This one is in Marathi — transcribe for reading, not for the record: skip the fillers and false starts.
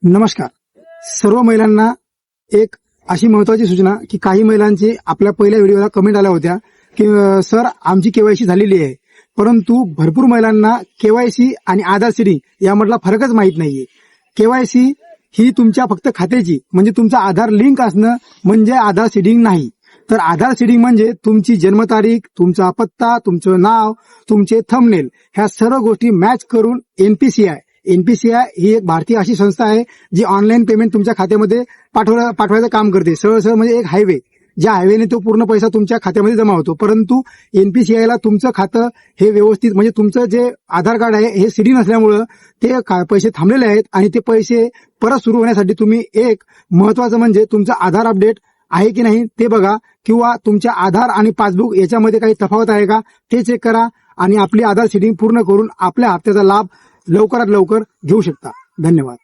नमस्कार. सर्व महिलांना एक अशी महत्वाची सूचना की काही महिलांची आपल्या पहिल्या व्हिडिओला कमेंट आल्या होत्या की सर आमची केवायसी झालेली आहे, परंतु भरपूर महिलांना केवायसी आणि आधार सीडिंग यामधला फरकच माहित नाहीये. केवायसी ही तुमच्या फक्त खात्याची म्हणजे तुमचा आधार लिंक असणं म्हणजे आधार सीडिंग नाही. तर आधार सीडिंग म्हणजे तुमची जन्मतारीख, तुमचा पत्ता, तुमचं नाव, तुमचे थंबनेल ह्या सर्व गोष्टी मॅच करून एनपीसीआय ही एक भारतीय अशी संस्था आहे जी ऑनलाईन पेमेंट तुमच्या खात्यामध्ये पाठवायचं काम करते. सरळ म्हणजे एक हायवे, ज्या हायवेने तो पूर्ण पैसा तुमच्या खात्यामध्ये जमा होतो. परंतु एनपीसीआयला तुमचं खातं हे व्यवस्थित म्हणजे तुमचं जे आधार कार्ड आहे हे सीडी नसल्यामुळं ते पैसे थांबलेले आहेत आणि ते पैसे परत सुरू होण्यासाठी तुम्ही एक महत्वाचं म्हणजे तुमचं आधार अपडेट आहे की नाही ते बघा, किंवा तुमच्या आधार आणि पासबुक याच्यामध्ये काही तफावत आहे का ते चेक करा आणि आपली आधार सीडिंग पूर्ण करून आपल्या हप्त्याचा लाभ लवकरात लवकर घेऊ शकता. धन्यवाद.